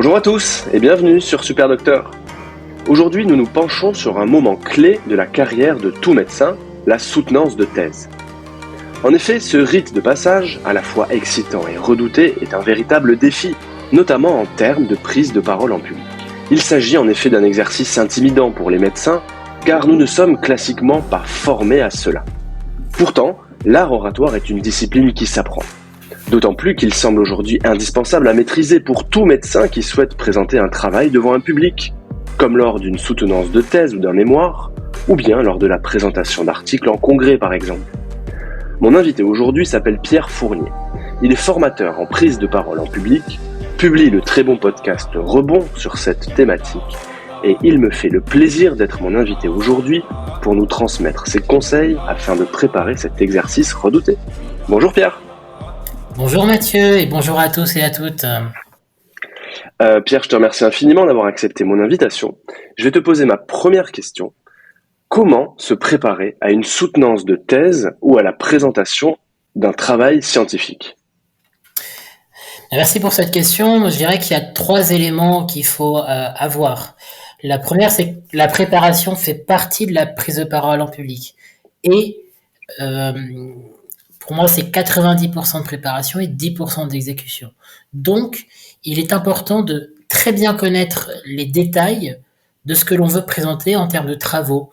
Bonjour à tous et bienvenue sur Super Docteur. Aujourd'hui, nous nous penchons sur un moment clé de la carrière de tout médecin, la soutenance de thèse. En effet, ce rite de passage, à la fois excitant et redouté, est un véritable défi, notamment en termes de prise de parole en public. Il s'agit en effet d'un exercice intimidant pour les médecins, car nous ne sommes classiquement pas formés à cela. Pourtant, l'art oratoire est une discipline qui s'apprend. D'autant plus qu'il semble aujourd'hui indispensable à maîtriser pour tout médecin qui souhaite présenter un travail devant un public, comme lors d'une soutenance de thèse ou d'un mémoire, ou bien lors de la présentation d'articles en congrès par exemple. Mon invité aujourd'hui s'appelle Pierre Fournier. Il est formateur en prise de parole en public, publie le très bon podcast Rebond sur cette thématique, et il me fait le plaisir d'être mon invité aujourd'hui pour nous transmettre ses conseils afin de préparer cet exercice redouté. Bonjour Pierre. Bonjour Mathieu et bonjour à tous et à toutes. Pierre, je te remercie infiniment d'avoir accepté mon invitation. Je vais te poser ma première question. Comment se préparer à une soutenance de thèse ou à la présentation d'un travail scientifique ? Merci pour cette question. Je dirais qu'il y a 3 éléments qu'il faut avoir. La première, c'est que la préparation fait partie de la prise de parole en public. Et pour moi, c'est 90% de préparation et 10% d'exécution. Donc, il est important de très bien connaître les détails de ce que l'on veut présenter en termes de travaux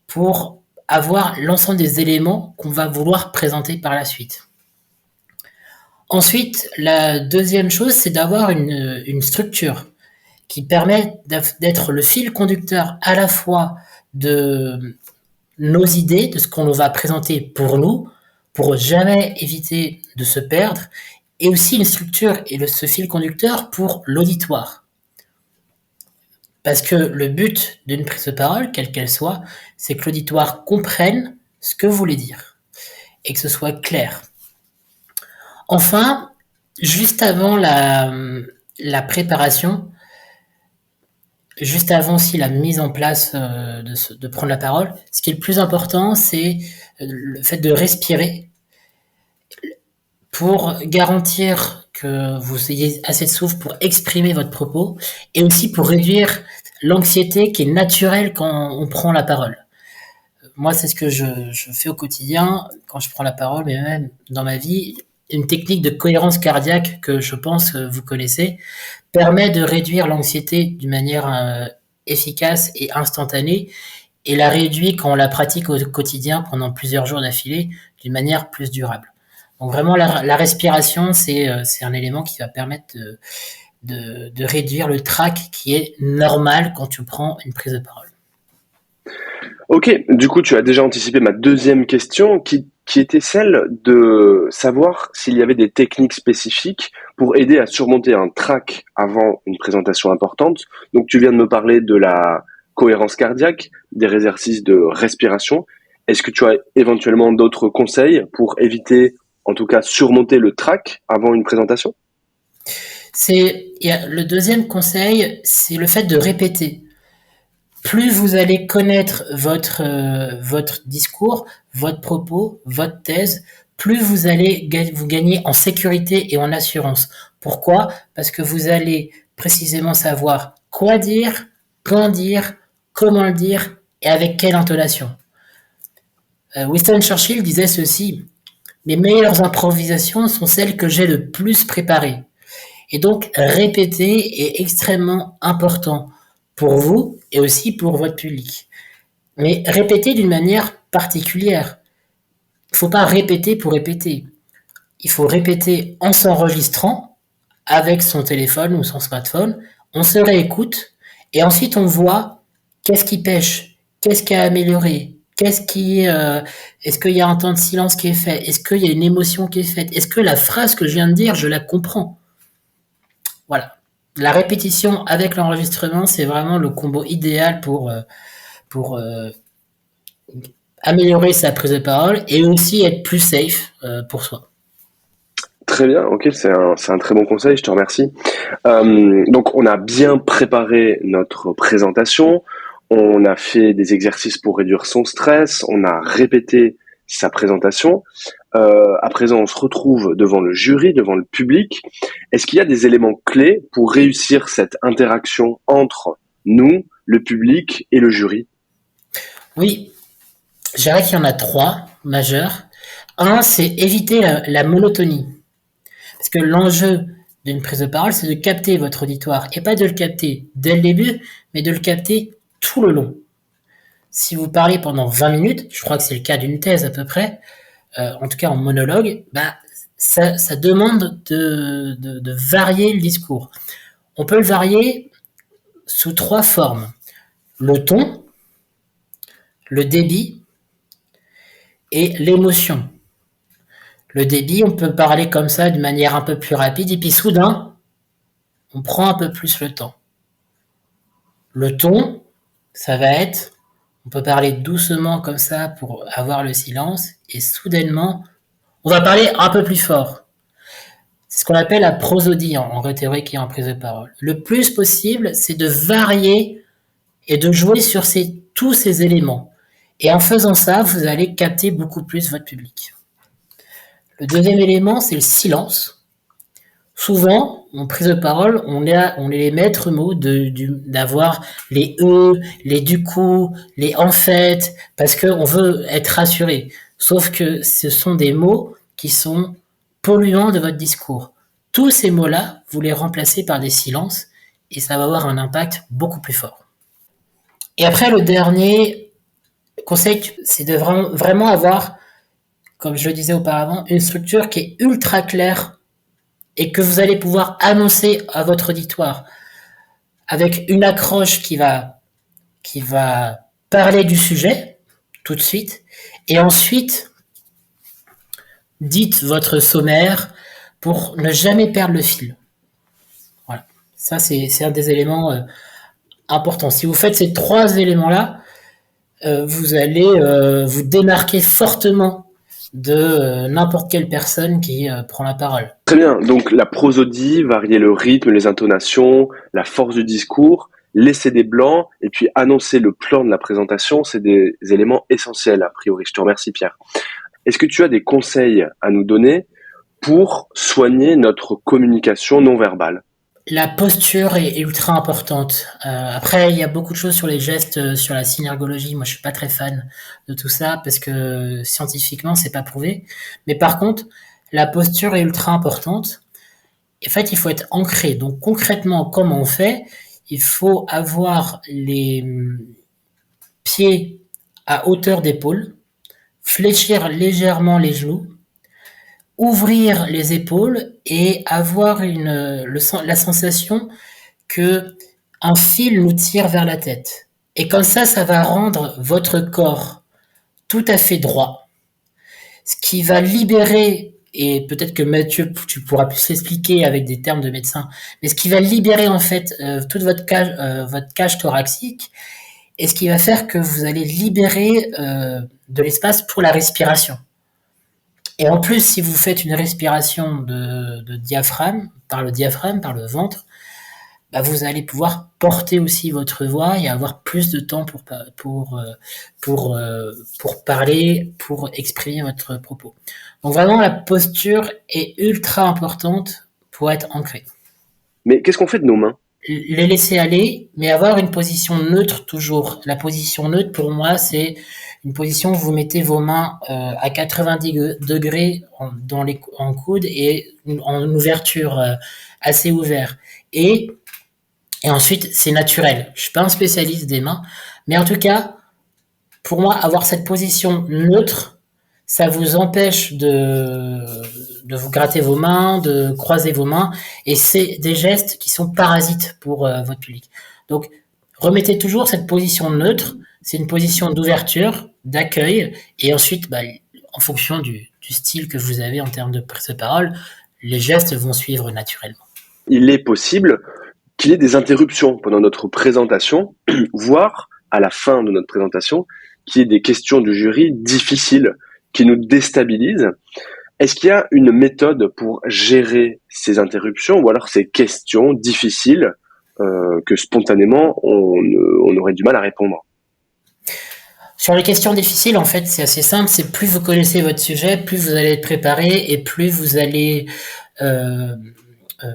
pour avoir l'ensemble des éléments qu'on va vouloir présenter par la suite. Ensuite, la deuxième chose, c'est d'avoir une structure qui permet d'être le fil conducteur à la fois de nos idées, de ce qu'on va présenter pour nous, pour jamais éviter de se perdre, et aussi une structure et ce fil conducteur pour l'auditoire. Parce que le but d'une prise de parole, quelle qu'elle soit, c'est que l'auditoire comprenne ce que vous voulez dire et que ce soit clair. Enfin, juste avant la préparation, juste avant aussi la mise en place de prendre la parole, ce qui est le plus important, c'est le fait de respirer pour garantir que vous ayez assez de souffle pour exprimer votre propos et aussi pour réduire l'anxiété qui est naturelle quand on prend la parole. Moi, c'est ce que je fais au quotidien quand je prends la parole, mais même dans ma vie. Une technique de cohérence cardiaque que je pense que vous connaissez permet de réduire l'anxiété d'une manière efficace et instantanée et la réduit quand on la pratique au quotidien pendant plusieurs jours d'affilée d'une manière plus durable. Donc vraiment, la respiration, c'est un élément qui va permettre de réduire le trac qui est normal quand tu prends une prise de parole. Ok, du coup tu as déjà anticipé ma deuxième question qui était celle de savoir s'il y avait des techniques spécifiques pour aider à surmonter un trac avant une présentation importante. Donc tu viens de me parler de la cohérence cardiaque, des exercices de respiration. Est-ce que tu as éventuellement d'autres conseils pour éviter, en tout cas surmonter le trac avant une présentation ? Le deuxième conseil, c'est le fait de répéter. Plus vous allez connaître votre discours, votre propos, votre thèse, plus vous allez vous gagner en sécurité et en assurance. Pourquoi ? Parce que vous allez précisément savoir quoi dire, quand dire, comment le dire et avec quelle intonation. Winston Churchill disait ceci: mes meilleures improvisations sont celles que j'ai le plus préparées. Et donc, répéter est extrêmement important pour vous et aussi pour votre public. Mais répéter d'une manière particulière. Il ne faut pas répéter pour répéter. Il faut répéter en s'enregistrant avec son téléphone ou son smartphone. On se réécoute et ensuite on voit qu'est-ce qui pêche, qu'est-ce qui a amélioré, est-ce qu'il y a un temps de silence qui est fait, est-ce qu'il y a une émotion qui est faite, est-ce que la phrase que je viens de dire, je la comprends. Voilà. La répétition avec l'enregistrement, c'est vraiment le combo idéal pour améliorer sa prise de parole et aussi être plus safe pour soi. Très bien, ok, c'est un très bon conseil, je te remercie. Donc on a bien préparé notre présentation, on a fait des exercices pour réduire son stress, on a répété sa présentation. À présent, on se retrouve devant le jury, devant le public. Est-ce qu'il y a des éléments clés pour réussir cette interaction entre nous, le public et le jury? Oui, je dirais qu'il y en a 3 majeurs. Un, c'est éviter la monotonie. Parce que l'enjeu d'une prise de parole, c'est de capter votre auditoire. Et pas de le capter dès le début, mais de le capter tout le long. Si vous parlez pendant 20 minutes, je crois que c'est le cas d'une thèse à peu près, en tout cas en monologue, ça demande de varier le discours. On peut le varier sous 3 formes. Le ton, le débit et l'émotion. Le débit, on peut parler comme ça de manière un peu plus rapide et puis soudain, on prend un peu plus le temps. Le ton, ça va être, on peut parler doucement comme ça pour avoir le silence et soudainement, on va parler un peu plus fort. C'est ce qu'on appelle la prosodie en rhétorique et en prise de parole. Le plus possible, c'est de varier et de jouer sur tous ces éléments. Et en faisant ça, vous allez capter beaucoup plus votre public. Le deuxième élément, c'est le silence. Souvent, en prise de parole, on est les maîtres mots d'avoir les les du coup, les en fait, parce qu'on veut être rassuré. Sauf que ce sont des mots qui sont polluants de votre discours. Tous ces mots-là, vous les remplacez par des silences et ça va avoir un impact beaucoup plus fort. Et après, le dernier conseil, c'est de vraiment avoir, comme je le disais auparavant, une structure qui est ultra claire et que vous allez pouvoir annoncer à votre auditoire avec une accroche qui va parler du sujet tout de suite et ensuite dites votre sommaire pour ne jamais perdre le fil. Voilà. Ça, c'est un des éléments importants. Si vous faites ces 3 éléments-là, vous allez vous démarquer fortement de n'importe quelle personne qui prend la parole. Très bien, donc la prosodie, varier le rythme, les intonations, la force du discours, laisser des blancs et puis annoncer le plan de la présentation, c'est des éléments essentiels a priori. Je te remercie Pierre. Est-ce que tu as des conseils à nous donner pour soigner notre communication non verbale? La posture est ultra importante. Après, il y a beaucoup de choses sur les gestes, sur la synergologie. Moi, je suis pas très fan de tout ça parce que scientifiquement, c'est pas prouvé. Mais par contre, la posture est ultra importante. En fait, il faut être ancré. Donc, concrètement, comment on fait? Il faut avoir les pieds à hauteur d'épaule, fléchir légèrement les genoux, ouvrir les épaules et avoir la sensation que un fil nous tire vers la tête. Et comme ça va rendre votre corps tout à fait droit. Ce qui va libérer, et peut-être que Mathieu, tu pourras plus l'expliquer avec des termes de médecin, mais ce qui va libérer en fait toute votre cage thoracique, et ce qui va faire que vous allez libérer de l'espace pour la respiration. Et en plus, si vous faites une respiration de diaphragme, par le ventre, vous allez pouvoir porter aussi votre voix et avoir plus de temps pour parler, pour exprimer votre propos. Donc vraiment, la posture est ultra importante pour être ancré. Mais qu'est-ce qu'on fait de nos mains? Les laisser aller, mais avoir une position neutre toujours. La position neutre, pour moi, c'est une position où vous mettez vos mains à 90 degrés en coude et en ouverture assez ouverte. Et ensuite, c'est naturel. Je suis pas un spécialiste des mains, mais en tout cas, pour moi, avoir cette position neutre, ça vous empêche de vous gratter vos mains, de croiser vos mains, et c'est des gestes qui sont parasites pour votre public. Donc, remettez toujours cette position neutre. C'est une position d'ouverture, d'accueil, et ensuite, en fonction du style que vous avez en termes de prise de parole, les gestes vont suivre naturellement. Il est possible qu'il y ait des interruptions pendant notre présentation, voire à la fin de notre présentation, qu'il y ait des questions du jury difficiles qui nous déstabilisent. Est-ce qu'il y a une méthode pour gérer ces interruptions ou alors ces questions difficiles que spontanément on aurait du mal à répondre? Sur les questions difficiles, en fait, c'est assez simple. C'est plus vous connaissez votre sujet, plus vous allez être préparé et plus vous allez euh, euh,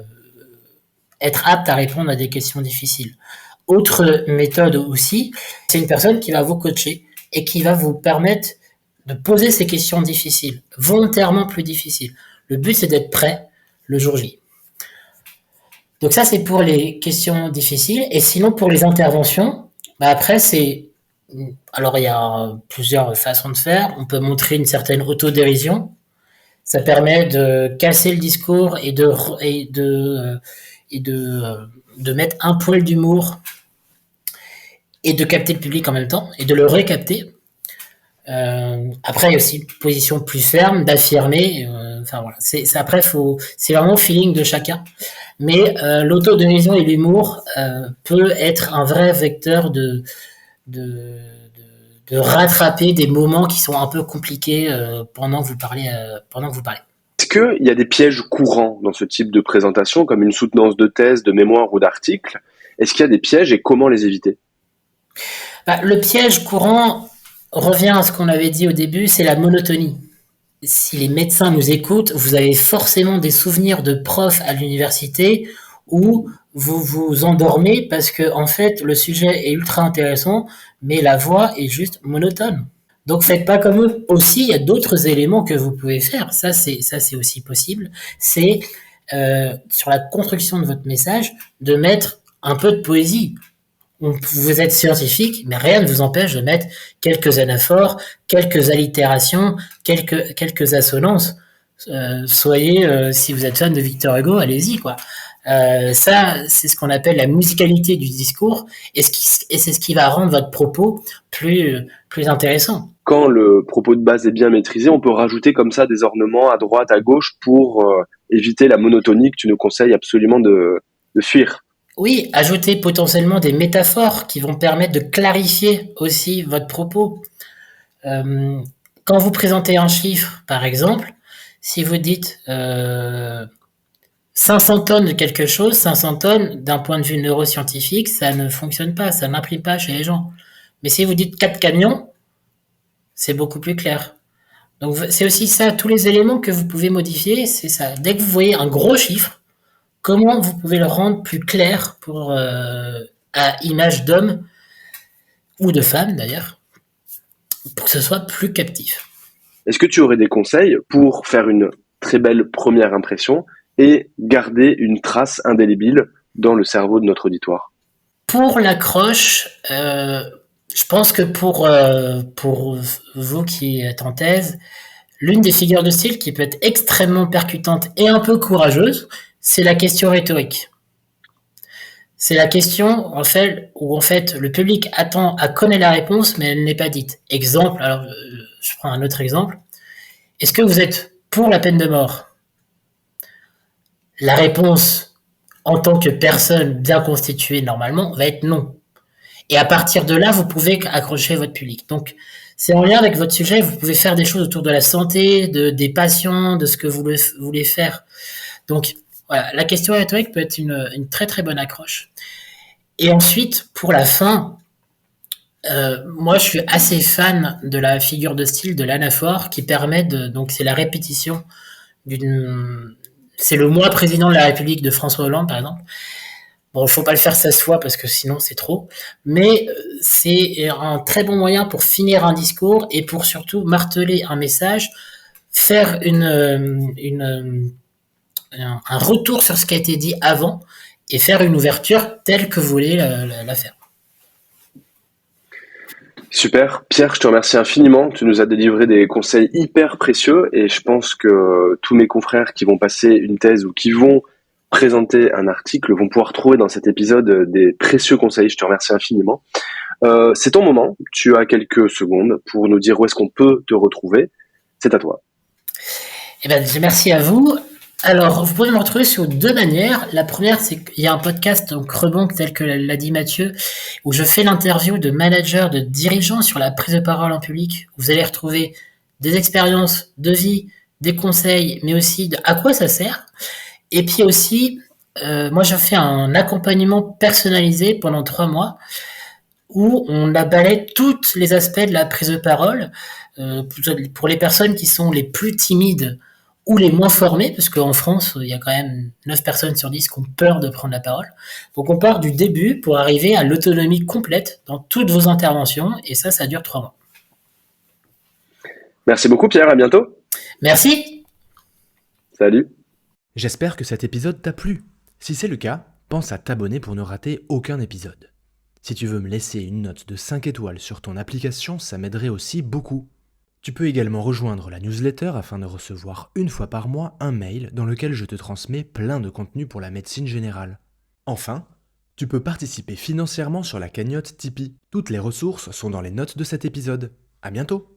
être apte à répondre à des questions difficiles. Autre méthode aussi, c'est une personne qui va vous coacher et qui va vous permettre de poser ces questions difficiles, volontairement plus difficiles. Le but, c'est d'être prêt le jour J. Donc ça, c'est pour les questions difficiles. Et sinon, pour les interventions, après, alors, il y a plusieurs façons de faire. On peut montrer une certaine autodérision. Ça permet de casser le discours et de mettre un poil d'humour et de capter le public en même temps et de le recapter. Après, il y a aussi une position plus ferme, d'affirmer. Enfin voilà, c'est vraiment le feeling de chacun. Mais l'autodérision et l'humour peut être un vrai vecteur de, de rattraper des moments qui sont un peu compliqués pendant que vous parlez. Est-ce qu'il y a des pièges courants dans ce type de présentation, comme une soutenance de thèse, de mémoire ou d'article? Est-ce qu'il y a des pièges et comment les éviter? Le piège courant revient à ce qu'on avait dit au début, c'est la monotonie. Si les médecins nous écoutent, vous avez forcément des souvenirs de profs à l'université où vous vous endormez parce que en fait le sujet est ultra intéressant, mais la voix est juste monotone. Donc faites pas comme eux. Aussi, il y a d'autres éléments que vous pouvez faire. Ça c'est aussi possible. C'est sur la construction de votre message de mettre un peu de poésie. Vous êtes scientifique, mais rien ne vous empêche de mettre quelques anaphores, quelques allitérations, quelques assonances. Si vous êtes fan de Victor Hugo, allez-y, quoi. Ça, c'est ce qu'on appelle la musicalité du discours, et c'est ce qui va rendre votre propos plus intéressant. Quand le propos de base est bien maîtrisé, on peut rajouter comme ça des ornements à droite, à gauche pour éviter la monotonie que tu nous conseilles absolument de fuir. Oui, ajouter potentiellement des métaphores qui vont permettre de clarifier aussi votre propos. Quand vous présentez un chiffre, par exemple, si vous dites 500 tonnes de quelque chose, 500 tonnes, d'un point de vue neuroscientifique, ça ne fonctionne pas, ça n'imprime pas chez les gens. Mais si vous dites 4 camions, c'est beaucoup plus clair. Donc c'est aussi ça, tous les éléments que vous pouvez modifier, c'est ça. Dès que vous voyez un gros chiffre, comment vous pouvez le rendre plus clair à image d'homme ou de femme d'ailleurs, pour que ce soit plus captif. Est-ce que tu aurais des conseils pour faire une très belle première impression et garder une trace indélébile dans le cerveau de notre auditoire? Pour l'accroche, je pense que pour vous qui êtes en thèse, l'une des figures de style qui peut être extrêmement percutante et un peu courageuse, c'est la question rhétorique. C'est la question où en fait le public attend à connaître la réponse, mais elle n'est pas dite. Exemple, alors je prends un autre exemple. Est-ce que vous êtes pour la peine de mort? La réponse, en tant que personne bien constituée normalement, va être non. Et à partir de là, vous pouvez accrocher votre public. Donc, c'est en lien avec votre sujet. Vous pouvez faire des choses autour de la santé, des patients, de ce que vous voulez faire. Donc, voilà, la question rhétorique peut être une très très bonne accroche. Et ensuite, pour la fin, moi, je suis assez fan de la figure de style de l'anaphore qui permet donc c'est la répétition c'est le moi président de la République de François Hollande, par exemple. Bon, il faut pas le faire 16 fois parce que sinon c'est trop. Mais c'est un très bon moyen pour finir un discours et pour surtout marteler un message, faire un retour sur ce qui a été dit avant et faire une ouverture telle que vous voulez la faire. Super. Pierre, je te remercie infiniment. Tu nous as délivré des conseils hyper précieux et je pense que tous mes confrères qui vont passer une thèse ou qui vont présenter un article vont pouvoir trouver dans cet épisode des précieux conseils. Je te remercie infiniment. C'est ton moment. Tu as quelques secondes pour nous dire où est-ce qu'on peut te retrouver. C'est à toi. Eh ben, merci à vous. Alors, vous pouvez me retrouver sur 2 manières. La première, c'est qu'il y a un podcast, donc Rebonk, tel que l'a dit Mathieu, où je fais l'interview de managers, de dirigeants sur la prise de parole en public. Vous allez retrouver des expériences de vie, des conseils, mais aussi à quoi ça sert. Et puis aussi, moi, je fais un accompagnement personnalisé pendant 3 mois où on abalait tous les aspects de la prise de parole. Pour les personnes qui sont les plus timides ou les moins formées, parce qu'en France, il y a quand même 9 personnes sur 10 qui ont peur de prendre la parole. Donc on part du début pour arriver à l'autonomie complète dans toutes vos interventions, et ça dure 3 mois. Merci beaucoup Pierre, à bientôt. Merci. Salut. J'espère que cet épisode t'a plu. Si c'est le cas, pense à t'abonner pour ne rater aucun épisode. Si tu veux me laisser une note de 5 étoiles sur ton application, ça m'aiderait aussi beaucoup. Tu peux également rejoindre la newsletter afin de recevoir une fois par mois un mail dans lequel je te transmets plein de contenu pour la médecine générale. Enfin, tu peux participer financièrement sur la cagnotte Tipeee. Toutes les ressources sont dans les notes de cet épisode. À bientôt!